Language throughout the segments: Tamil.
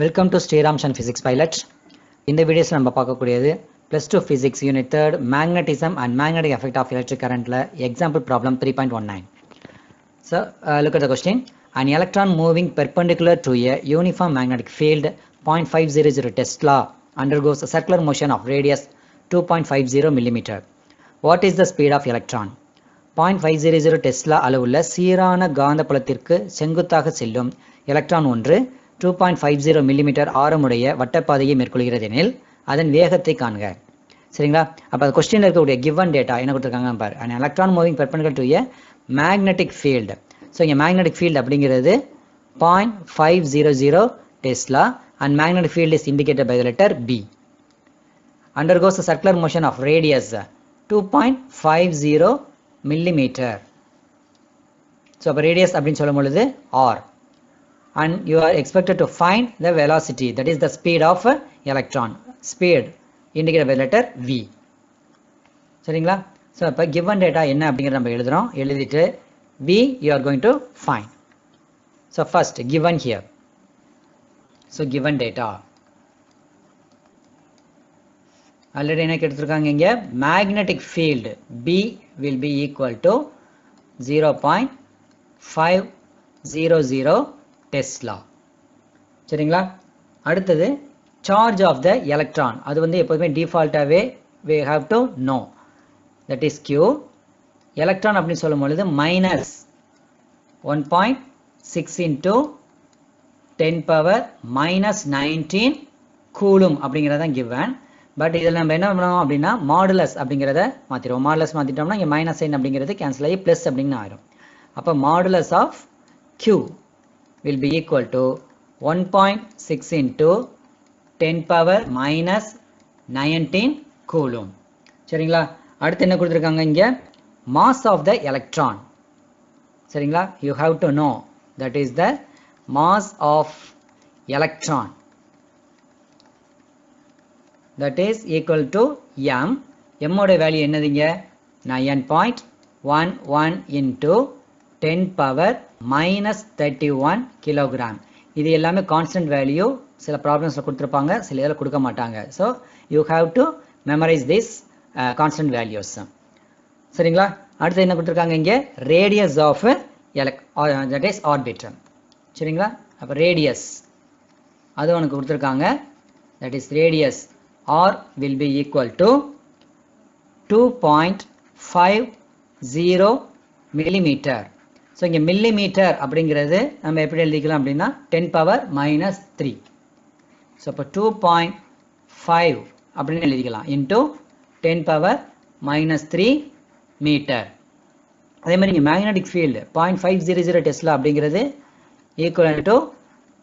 வெல்கம் டு ஸ்ரீராம்சன் ஃபிசிக்ஸ் பைலட். இந்த வீடியோஸில் நம்ம பார்க்கக்கூடியது +2 physics unit 3 magnetism and magnetic effect of electric கரண்ட்டில் example problem 3.19. So look at the question. An electron moving perpendicular to a uniform magnetic field 0.500 Tesla undergoes a circular motion of radius 2.50 mm. What is the speed of electron? 0.500 Tesla அளவுள்ள சீரான காந்த புலத்திற்கு செங்குத்தாக செல்லும் எலக்ட்ரான் ஒன்று 2.50 மில்லிமீட்டர் ஆரமுடைய வட்டப்பாதையை மேற்கொள்கிறது எனில் அதன் வேகத்தை காண்க. சரிங்களா? அப்போ அந்த கொஸ்டினில் இருக்கக்கூடிய கிவன் டேட்டா என்ன கொடுத்துருக்காங்க பாரு. an electron moving perpendicular to a magnetic field. So இங்கே மேக்னெட்டிக் ஃபீல்டு அப்படிங்கிறது 0.500 Tesla and magnetic field is indicated by the letter B. Undergoes a circular motion of radius 2.50 millimeter. So radius அப்படின்னு சொல்லும் பொழுது r, and you are expected to find the velocity, that is the speed of electron. Speed indicated by letter v. சரிங்களா? ஸோ இப்போ given data என்ன அப்படிங்கிறத நம்ம எழுதுகிறோம். எழுதிட்டு v you are going to find. So first given here. So given data already என்ன கேட்டிருக்காங்க இங்கே, magnetic field B will be equal to 0.500 Tesla. சரிங்களா? அடுத்தது சார்ஜ் ஆஃப் த எலக்ட்ரான், அது வந்து எப்போதுமே டிஃபால்ட்டாகவே we have to know, that is Q. Electron அப்படின்னு சொல்லும் பொழுது -1.6 into 10⁻⁻19 கூலும் அப்படிங்கிறதான் given. பட் இதில் நம்ம என்ன பண்ணுவோம் அப்படின்னா மாடுலஸ் அப்படிங்கிறத மாற்றிடுவோம். மாடுலஸ் மாற்றிட்டோம்னா இங்கே மைனஸ் சைன் அப்படிங்கிறது கேன்சல் ஆகி ப்ளஸ் அப்படின்னு ஆயிரும். அப்போ modulus of Q will be equal to 1.6 into 10⁻⁻19 coulomb. சரிங்களா? அடுத்து என்ன கொடுத்துருக்காங்க இங்கே, மாஸ் ஆஃப் த எலக்ட்ரான். சரிங்களா? You have to know, that is the mass of electron, that is equal to m. m ஓட வேல்யூ என்னதுங்க, 9.11 into 10⁻⁻31 கிலோகிராம். இது எல்லாமே கான்ஸ்டன்ட் வேல்யூ. சில ப்ராப்ளம்ஸில் கொடுத்துருப்பாங்க, சில இதில் கொடுக்க மாட்டாங்க. So you have to memorise this constant values. சரிங்களா? அடுத்து என்ன கொடுத்துருக்காங்க இங்கே, radius of that is orbit. சரிங்களா? அப்போ ரேடியஸ் அது உனக்கு கொடுத்துருக்காங்க, that is radius R will be equal to 2.50 millimeter. So இங்கே மில்லிமீட்டர் அப்படிங்கிறது நம்ம எப்படி எழுதிக்கலாம் அப்படின்னா 10⁻⁻3. ஸோ இப்போ 2.5 அப்படின்னு எழுதிக்கலாம் இன்ட்டு 10⁻⁻3 மீட்டர். அதே மாதிரி இங்கே மேக்னெட்டிக் ஃபீல்டு 0.500 டெஸ்லா அப்படிங்கிறது ஈக்குவல் டு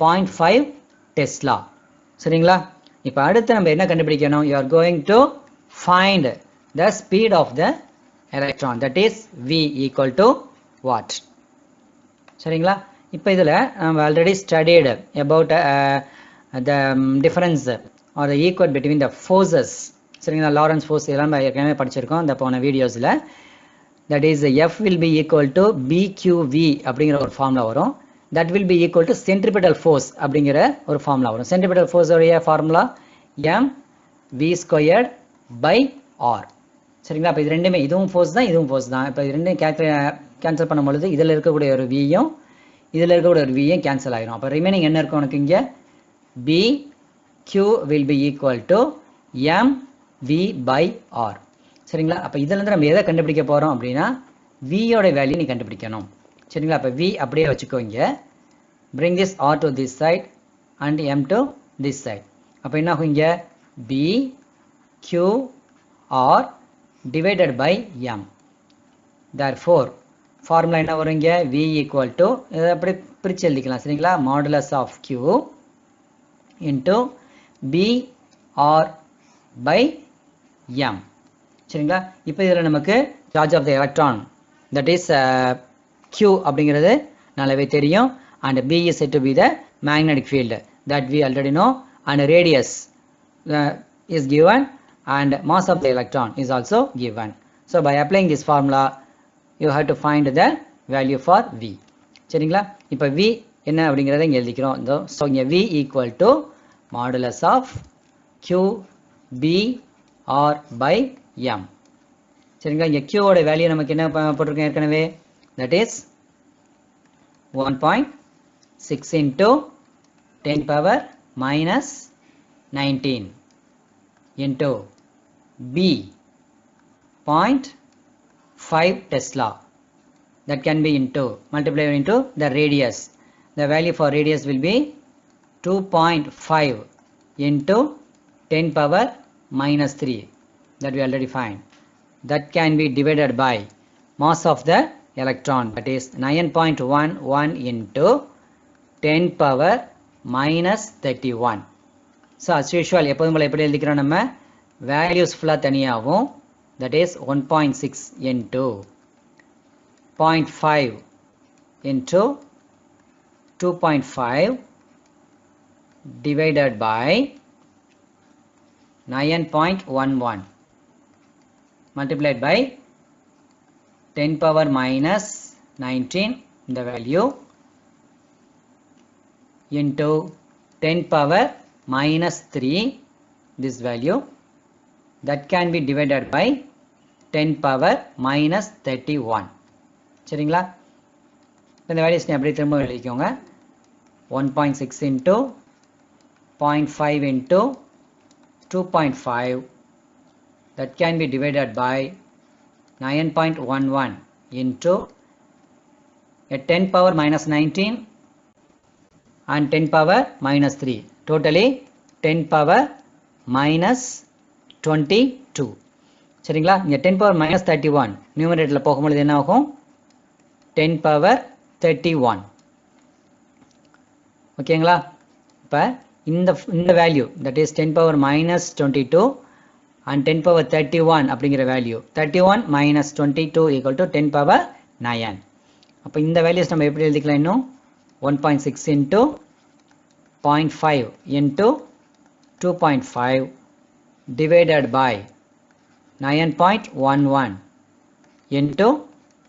0.5 டெஸ்லா. சரிங்களா? இப்போ அடுத்து நம்ம என்ன கண்டுபிடிக்கணும், you are going to find the speed of the electron, that is v equal to what. சரிங்களா? இப்போ இதில் நம்ம already studied about the difference or the equal between the forces. சரிங்களா? லாரன்ஸ் ஃபோர்ஸ் இதெல்லாம் ஏற்கனவே படிச்சிருக்கோம் இந்த போன வீடியோஸில். that is F will be equal to BQV அப்படிங்கிற ஒரு ஃபார்முலா வரும். that will be equal to centripetal force அப்படிங்கிற ஒரு ஃபார்முலா வரும். centripetal force உடைய ஃபார்முலா mv² by r. சரிங்களா? அப்போ இது ரெண்டுமே, இதுவும் ஃபோர்ஸ் தான் இதுவும் ஃபோர்ஸ் தான். இப்போ இது ரெண்டும் கேன்சல் பண்ணும் பொழுது இதில் இருக்கக்கூடிய ஒரு வியும் இதில் இருக்கக்கூடிய ஒரு வியும் கேன்சல் ஆகிடும். அப்போ ரிமைனிங் என்ன இருக்கும் உனக்கு இங்கே, BQ will be equal to mv by r. சரிங்களா? அப்போ இதிலேருந்து நம்ம எதை கண்டுபிடிக்க போகிறோம் அப்படின்னா வியோட வேல்யூ நீ கண்டுபிடிக்கணும். சரிங்களா? அப்போ v அப்படியே வச்சுக்கோங்க. bring this r to this side and m to this side. அப்போ என்ன ஆகும் இங்கே, b q r divided by m. therefore formula என்ன வரும் இங்கே, v equal to இதை அப்படி பிரித்து எழுதிக்கலாம். சரிங்களா? Modulus of q into b r by m. சரிங்களா? இப்போ இதில் நமக்கு charge of the electron, that is Q அப்படிங்கிறது நல்லாவே தெரியும், and B is said to be the magnetic field that we already know, and radius is given, and mass of the electron is also given. So by applying this formula you have to find the value for V. சரிங்களா? இப்போ V என்ன அப்படிங்கிறத இங்கே எழுதிக்கிறோம். ஸோ இங்கே V equal to modulus of Q B R by M. சரிங்களா, இங்கே Q ஓட வேல்யூ நமக்கு என்ன போட்டிருக்கோம் ஏற்கனவே, that is 1.6 into 10 power minus 19 into B 0.5 Tesla. That can be into multiplied into the radius. The value for radius will be 2.5 into 10 power minus 3. That we already find. That can be divided by mass of the electron, that is 9.11 into 10 power minus 31. So as usual எப்போதும் போல எப்படி எழுதிக்கிறோம் நம்ம, values ஃபுல்லாக தனியாகவும், that is 1.6 into 0.5 into 2.5 divided by 9.11 multiplied by 10 power minus 19 the value into 10 power minus 3 this value, that can be divided by 10 power minus 31. சரிங்களா, இந்த வேல்யூஸ் அப்படியே திரும்ப எழுதிக்கோங்க. 1.6 into 0.5 into 2.5 that can be divided by 9.11 into a 10 power minus 19 and 10 power minus 3, totally 10 power minus 22. சரிங்களா, இங்கே 10 power minus 31 நியூமரேட்டரில் போகும்போது என்ன ஆகும், 10 power 31. ஓகேங்களா, இப்போ இந்த value that is 10 power minus 22 and 10 power 31 அப்படிங்கிற value 31 minus 22 equal to 10 power 9. அப்போ இந்த வேல்யூஸ் நம்ம எப்படி எழுதிக்கலாம், இன்னும் 1.6 into 0.5 into 2.5 divided by 9.11 into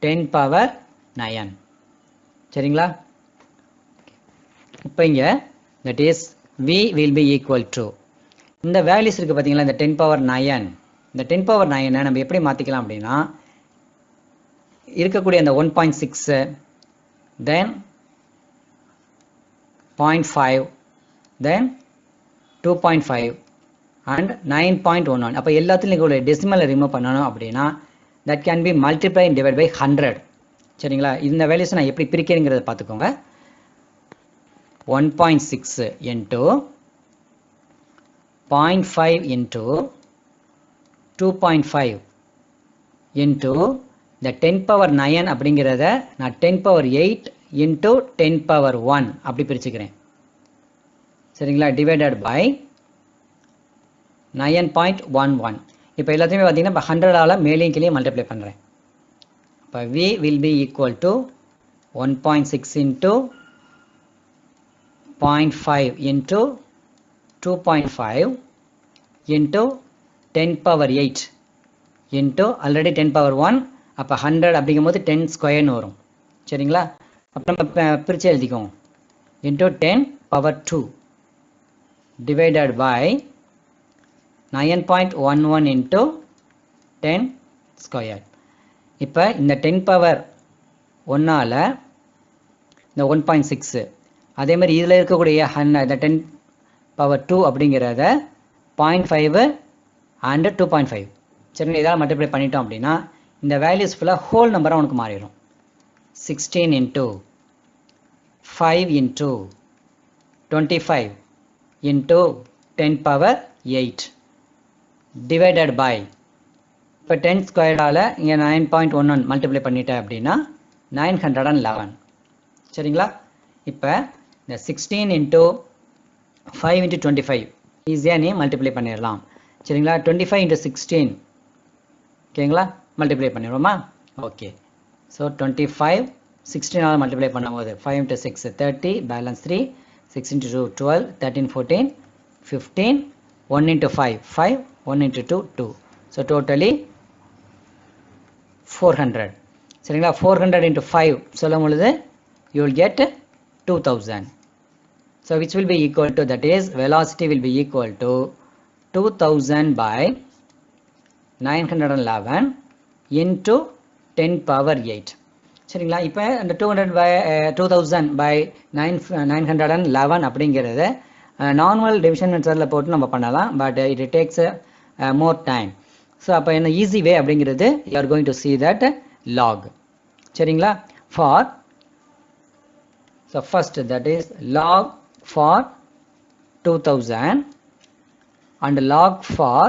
10 power 9. சரிங்களா, இப்போ இங்கே that is V will be equal to இந்த வேல்யூஸ் இருக்குது பார்த்தீங்களா, இந்த 10 power 9, இந்த 10 power 9 நம்ம எப்படி மாற்றிக்கலாம் அப்படின்னா, இருக்கக்கூடிய அந்த 1.6 then 0.5 then 2.5 and 9.11. அப்போ எல்லாத்துலையும் கூட டெசிமலை ரிமூவ் பண்ணணும் அப்படின்னா that can be multiplied and divided by 100. சரிங்களா, இந்த வேல்யூஸ் நான் எப்படி பிரிக்கிறேங்கிறத பார்த்துக்கோங்க. 1.6 into 0.5 into 2.5 into the 10 power 9 அப்படிங்கிறத நான் 10 power 8 into 10 power 1 அப்படி பிரிச்சுக்கிறேன். சரிங்களா, divided by 9.11. இப்போ எல்லாத்தையுமே பார்த்தீங்கன்னா இப்போ 100ஆல் மேலேயும் கீழே மல்டிப்ளை பண்ணுறேன். இப்போ V will be equal to 1.6 into 0.5 into 2.5 into 10 power 8 into already 10 power 1. அப்போ 100 அப்படிங்கும்போது 10 ஸ்கொயர்னு வரும். சரிங்களா, அப்போ நம்ம பிரித்து எழுதிக்கோம் into 10 power 2 divided by 9.11 into 10 square. இப்போ இந்த 10 power 1ஆல் இந்த 1.6 அதே மாதிரி இதில் இருக்கக்கூடிய இந்த 10 power 2 அப்படிங்கிறத 0.5 and 2.5. சரி, இதால் மல்டிப்ளை பண்ணிட்டோம் அப்படின்னா இந்த வேல்யூஸ் ஃபுல்லாக ஹோல் நம்பராக உனக்கு மாறிடும். 16 into 5 into 25 into 10 power 8 divided by இப்போ 10 ஸ்கொயர்டால் இங்கே 9.11 மல்டிப்ளை பண்ணிட்டேன் அப்படின்னா 911. சரிங்களா, இப்போ இந்த 16 into 5 into 25 ஈஸியாக நீ மல்டிப்ளை பண்ணிடலாம். சரிங்களா, 25 into 16 ஓகேங்களா மல்டிப்ளை பண்ணிடுவோமா. ஓகே, ஸோ 25 16ஆல் மல்டிப்ளை பண்ணும்போது 5 into 6 30 balance 3 6 into 2 12 13 14 15 1 into 5 5 1 into 2 2. So totally 400. சரிங்களா, 400 into 5 சொல்லும் பொழுது you will get 2000. So which will be equal to, that is velocity will be equal to 2000 by 911 into 10 power 8. சரிங்களா? இப்போ இந்த 2000 by 911 அப்படிங்கிறது நார்மல் டிவிஷன் மெத்தடில் போட்டு நம்ம பண்ணலாம், but it takes more time. So அப்போ என்ன ஈஸி வே அப்படிங்கிறது you are going to see that log. சரிங்களா? For so first, that is log for 2000 and log for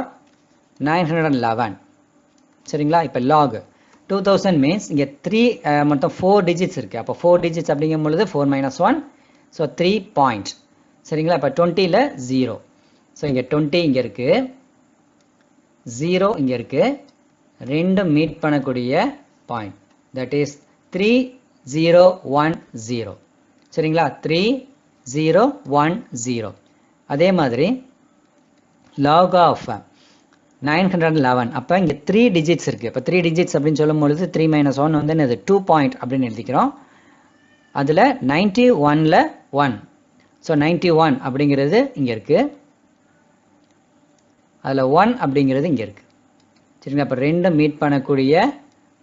911. சரிங்களா? இப்போ log 2000 means இங்கே 3 மொத்தம் 4 digits இருக்கு. அப்போ 4 digits அப்படிங்கும் பொழுது 4 minus 1, ஸோ 3 point. சரிங்களா? இப்போ 20ல 0. ஸோ இங்கே 20 இங்கே இருக்கு, 0 இங்கே இருக்கு, ரெண்டும் மீட் பண்ணக்கூடிய பாயிண்ட், தட் இஸ் 3010. சரிங்களா? 3010. அதே மாதிரி log of 911, அப்போ இங்கே 3 digits இருக்குது. இப்போ 3 digits அப்படின்னு சொல்லும் பொழுது 3 minus 1 வந்து என்னது 2 point அப்படின்னு எழுதிக்கிறோம். அதில் 91ல் 1, ஸோ 91 அப்படிங்கிறது இங்கே இருக்குது, அதில் 1 அப்படிங்கிறது இங்கே இருக்குது. சரிங்களா? இப்போ ரெண்டும் மீட் பண்ணக்கூடிய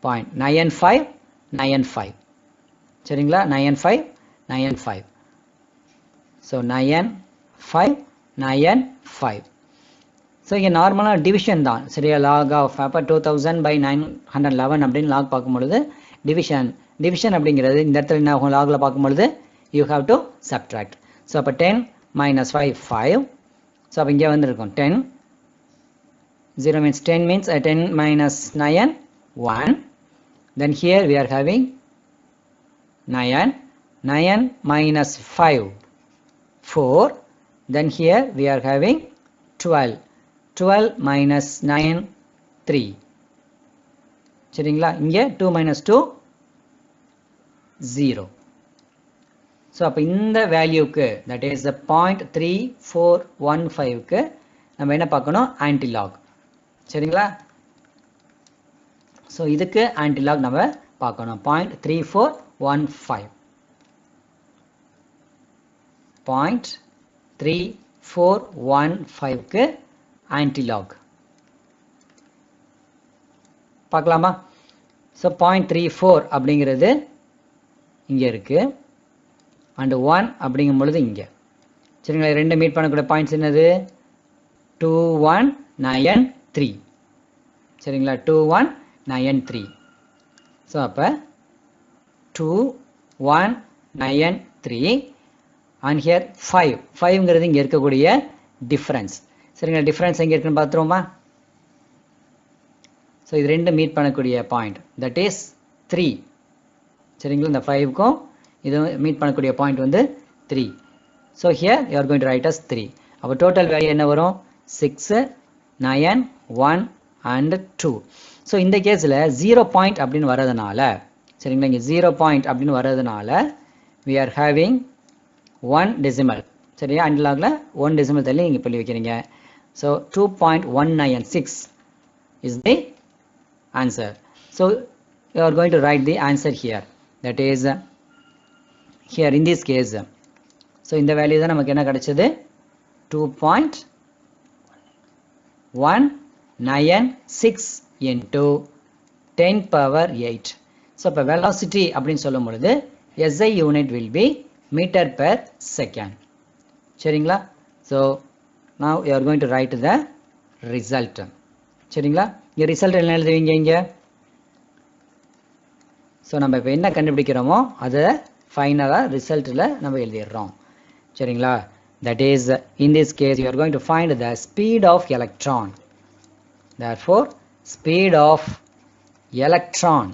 பாயிண்ட் 9595. சரிங்களா? 9595. ஸோ 9595. ஸோ இங்கே நார்மலாக டிவிஷன் தான். சரியா? லாக் ஆஃப் அப்போ 2000 by 911 அப்படின்னு லாக் பார்க்கும்பொழுது டிவிஷன் அப்படிங்கிறது இந்த இடத்துல என்ன ஆகும், லாகில் பார்க்கும்பொழுது you have to subtract. So அப்போ 10 minus 5 5. ஸோ அப்போ இங்கே வந்து இருக்கும் 10. 0 means 10 means 10 minus 9 1. Then here we are having 9 minus 5 4. Then here we are having 12 minus 9 3. சரிங்களா? இங்கே 2 minus 2 0. ஸோ அப்போ இந்த வேல்யூக்கு, தட் இஸ் 0.3415க்கு நம்ம என்ன பார்க்கணும், ஆன்டிலாக். சரிங்களா? ஸோ இதுக்கு ஆன்டிலாக் நம்ம பார்க்கணும். 0.3415. 0.3415க்கு ஆன்டிலாக் பார்க்கலாமா? ஸோ 0.34 அப்படிங்கிறது இங்கே இருக்குது, அண்டு 1 அப்படிங்கும் பொழுது இங்கே. சரிங்களா? ரெண்டு மீட் பண்ணக்கூடிய பாயிண்ட்ஸ் என்னது, 2193. சரிங்களா? 2193. ஸோ அப்போ 2193 அண்ட் ஹியர் 5ங்கிறது இங்கே இருக்கக்கூடிய டிஃப்ரென்ஸ். சரிங்களா? டிஃப்ரென்ஸ் எங்கே இருக்குன்னு பார்த்துருவோமா? ஸோ இது ரெண்டு மீட் பண்ணக்கூடிய பாயிண்ட், தட் இஸ் 3. சரிங்களா? இந்த 5க்கும் இது மீட் பண்ணக்கூடிய பாயிண்ட் வந்து 3. So here you are going to write as 3. அப்போ டோட்டல் வேல்யூ என்ன வரும், 6 9 1 and 2. ஸோ இந்த கேஸில் 0 பாயிண்ட் அப்படின்னு வர்றதுனால, சரிங்களா, இங்கே 0 பாயிண்ட் அப்படின்னு வர்றதுனால we are having 1 decimal. சரியா? அன்லாகில் 1 decimal தள்ளி நீங்கள் சொல்லி வைக்கிறீங்க. So 2.196 is the answer. So you are going to write the answer here. That is here in this case. So இந்த வேல்யூ தான் நமக்கு என்ன கிடைச்சது, 2.196 into 10 power 8. So இப்போ velocity அப்படின்னு சொல்லும் பொழுது SI unit will be meter per second. சரிங்களா? So now you are going to write the result. சரிங்களா? இங்கே ரிசல்ட் என்ன எழுதுவீங்க இங்கே? ஸோ நம்ம இப்போ என்ன கண்டுபிடிக்கிறோமோ அதை ஃபைனலாக ரிசல்ட்டில் நம்ம எழுதிடுறோம். சரிங்களா? that is in this case you are going to find the speed of electron. Therefore speed of electron,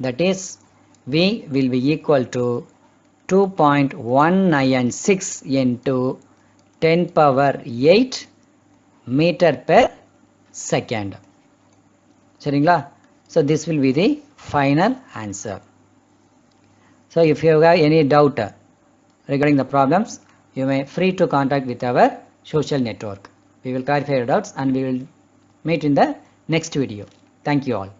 that is V will be equal to 2.196 into 10 power 8 meter per second. சரிங்களா? So this will be the final answer. So if you have any doubt regarding the problems, you may free to contact with our social network. We will clarify your doubts and we will meet in the next video. Thank you all.